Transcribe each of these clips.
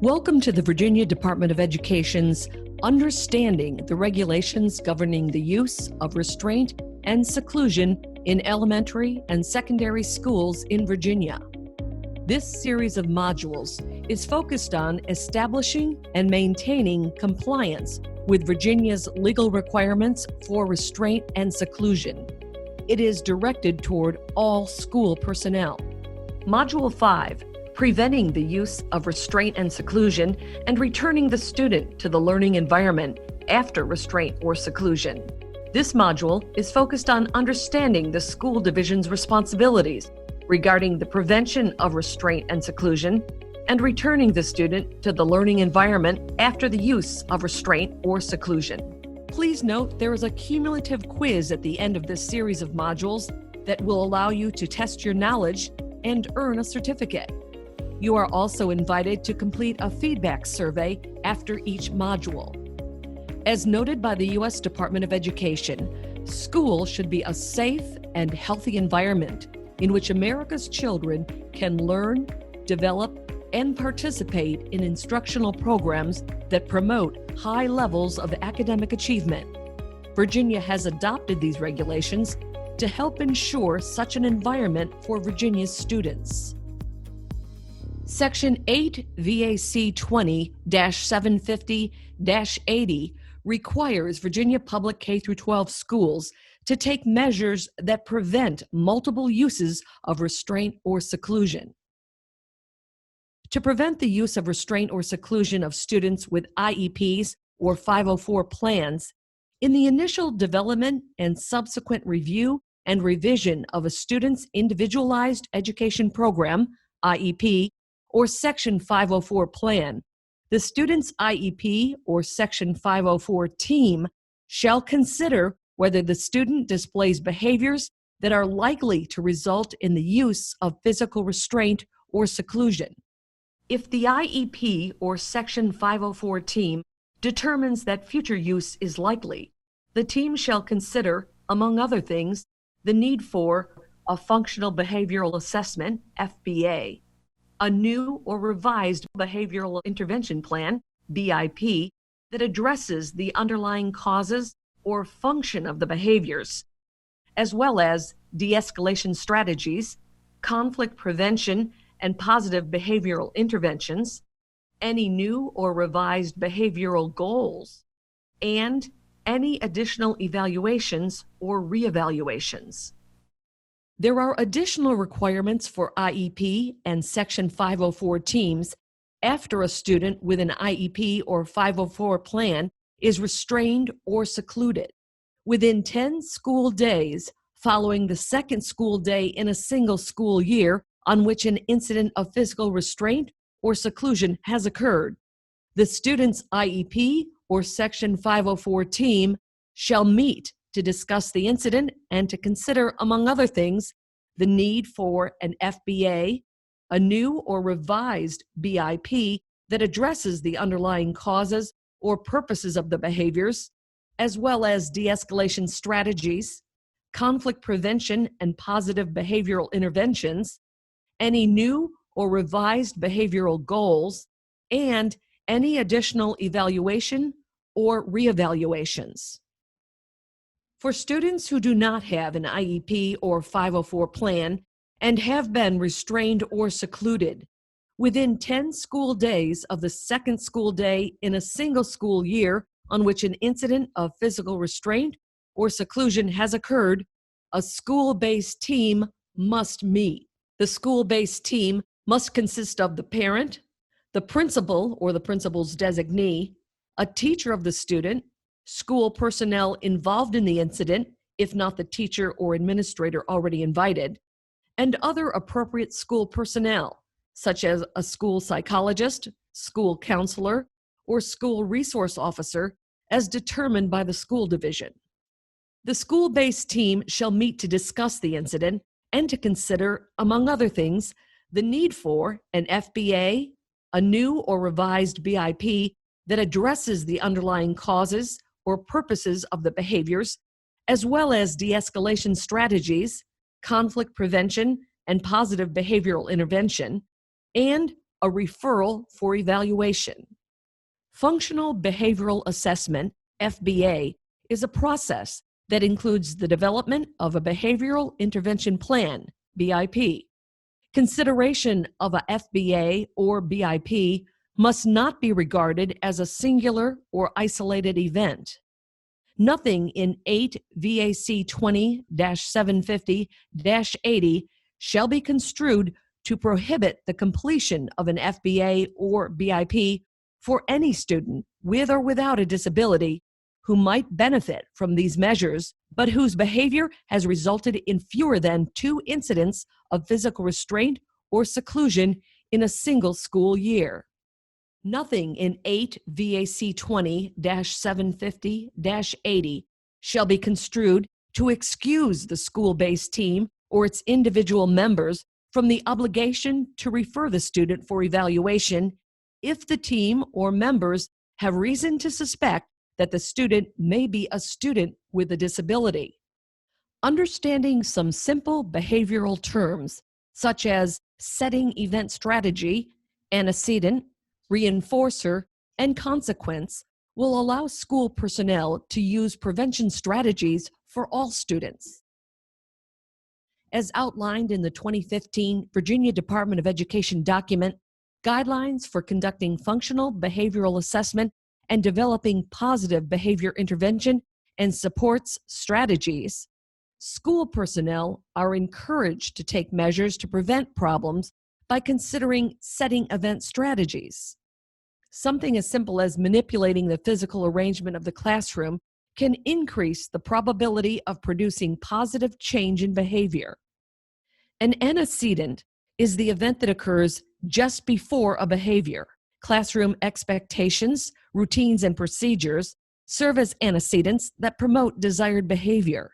Welcome to the Virginia Department of Education's Understanding the Regulations Governing the Use of Restraint and Seclusion in Elementary and Secondary Schools in Virginia. This series of modules is focused on establishing and maintaining compliance with Virginia's legal requirements for restraint and seclusion. It is directed toward all school personnel. Module 5, Preventing the Use of Restraint and Seclusion and Returning the Student to the Learning Environment After Restraint or Seclusion. This module is focused on understanding the school division's responsibilities regarding the prevention of restraint and seclusion and returning the student to the learning environment after the use of restraint or seclusion. Please note there is a cumulative quiz at the end of this series of modules that will allow you to test your knowledge and earn a certificate. You are also invited to complete a feedback survey after each module. As noted by the U.S. Department of Education, school should be a safe and healthy environment in which America's children can learn, develop, and participate in instructional programs that promote high levels of academic achievement. Virginia has adopted these regulations to help ensure such an environment for Virginia's students. Section 8 VAC 20-750-80 requires Virginia public K-12 schools to take measures that prevent multiple uses of restraint or seclusion. To prevent the use of restraint or seclusion of students with IEPs or 504 plans, in the initial development and subsequent review and revision of a student's individualized education program, IEP, or Section 504 plan, the student's IEP or Section 504 team shall consider whether the student displays behaviors that are likely to result in the use of physical restraint or seclusion. If the IEP or Section 504 team determines that future use is likely, the team shall consider, among other things, the need for a functional behavioral assessment, FBA, a new or revised behavioral intervention plan, BIP, that addresses the underlying causes or function of the behaviors, as well as de-escalation strategies, conflict prevention and positive behavioral interventions, any new or revised behavioral goals, and any additional evaluations or reevaluations. There are additional requirements for IEP and Section 504 teams after a student with an IEP or 504 plan is restrained or secluded. Within 10 school days following the second school day in a single school year on which an incident of physical restraint or seclusion has occurred, the student's IEP or Section 504 team shall meet to discuss the incident and to consider, among other things, the need for an FBA, a new or revised BIP that addresses the underlying causes or purposes of the behaviors, as well as de-escalation strategies, conflict prevention and positive behavioral interventions, any new or revised behavioral goals, and any additional evaluation or reevaluations. For students who do not have an IEP or 504 plan and have been restrained or secluded, within 10 school days of the second school day in a single school year on which an incident of physical restraint or seclusion has occurred, a school-based team must meet. The school-based team must consist of the parent, the principal or the principal's designee, a teacher of the student, school personnel involved in the incident, if not the teacher or administrator already invited, and other appropriate school personnel, such as a school psychologist, school counselor, or school resource officer, as determined by the school division. The school-based team shall meet to discuss the incident and to consider, among other things, the need for an FBA, a new or revised BIP that addresses the underlying causes or purposes of the behaviors, as well as de-escalation strategies, conflict prevention and positive behavioral intervention, and a referral for evaluation. Functional Behavioral Assessment, FBA, is a process that includes the development of a behavioral intervention plan, BIP. Consideration of a FBA or BIP must not be regarded as a singular or isolated event. Nothing in 8 VAC 20-750-80 shall be construed to prohibit the completion of an FBA or BIP for any student with or without a disability who might benefit from these measures, but whose behavior has resulted in fewer than 2 incidents of physical restraint or seclusion in a single school year. Nothing in 8 VAC 20-750-80 shall be construed to excuse the school-based team or its individual members from the obligation to refer the student for evaluation if the team or members have reason to suspect that the student may be a student with a disability. Understanding some simple behavioral terms, such as setting event strategy, antecedent, reinforcer, and consequence, will allow school personnel to use prevention strategies for all students. As outlined in the 2015 Virginia Department of Education document, Guidelines for Conducting Functional Behavioral Assessment and Developing Positive Behavior Intervention and Supports Strategies, school personnel are encouraged to take measures to prevent problems by considering setting event strategies. Something as simple as manipulating the physical arrangement of the classroom can increase the probability of producing positive change in behavior. An antecedent is the event that occurs just before a behavior. Classroom expectations, routines, and procedures serve as antecedents that promote desired behavior.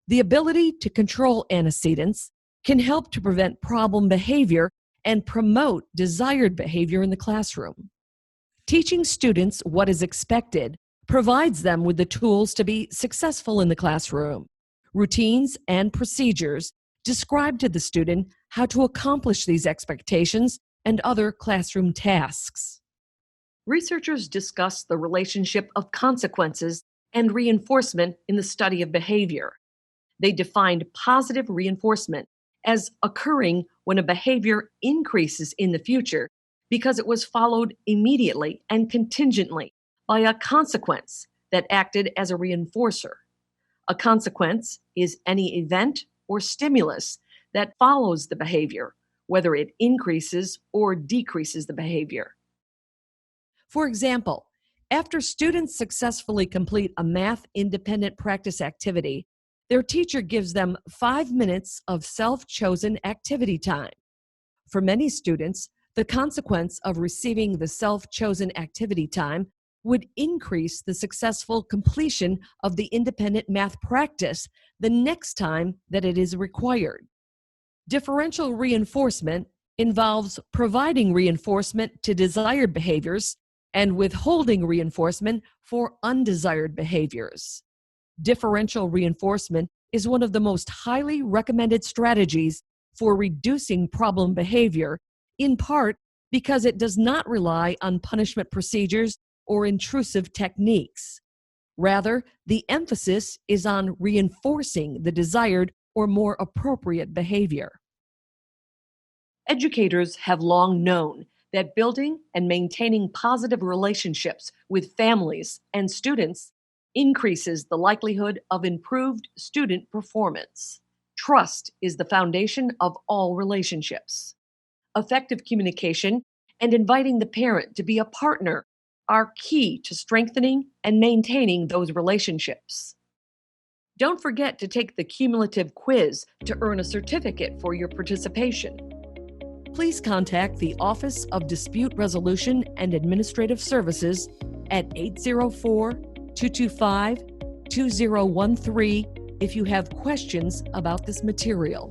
The ability to control antecedents can help to prevent problem behavior and promote desired behavior in the classroom. Teaching students what is expected provides them with the tools to be successful in the classroom. Routines and procedures describe to the student how to accomplish these expectations and other classroom tasks. Researchers discuss the relationship of consequences and reinforcement in the study of behavior. They defined positive reinforcement as occurring when a behavior increases in the future because it was followed immediately and contingently by a consequence that acted as a reinforcer. A consequence is any event or stimulus that follows the behavior, whether it increases or decreases the behavior. For example, after students successfully complete a math independent practice activity, their teacher gives them 5 minutes of self-chosen activity time. For many students, the consequence of receiving the self-chosen activity time would increase the successful completion of the independent math practice the next time that it is required. Differential reinforcement involves providing reinforcement to desired behaviors and withholding reinforcement for undesired behaviors. Differential reinforcement is one of the most highly recommended strategies for reducing problem behavior, in part because it does not rely on punishment procedures or intrusive techniques. Rather, the emphasis is on reinforcing the desired or more appropriate behavior. Educators have long known that building and maintaining positive relationships with families and students increases the likelihood of improved student performance. Trust is the foundation of all relationships. Effective communication and inviting the parent to be a partner are key to strengthening and maintaining those relationships. Don't forget to take the cumulative quiz to earn a certificate for your participation. Please contact the Office of Dispute Resolution and Administrative Services at 804-225-2013 if you have questions about this material.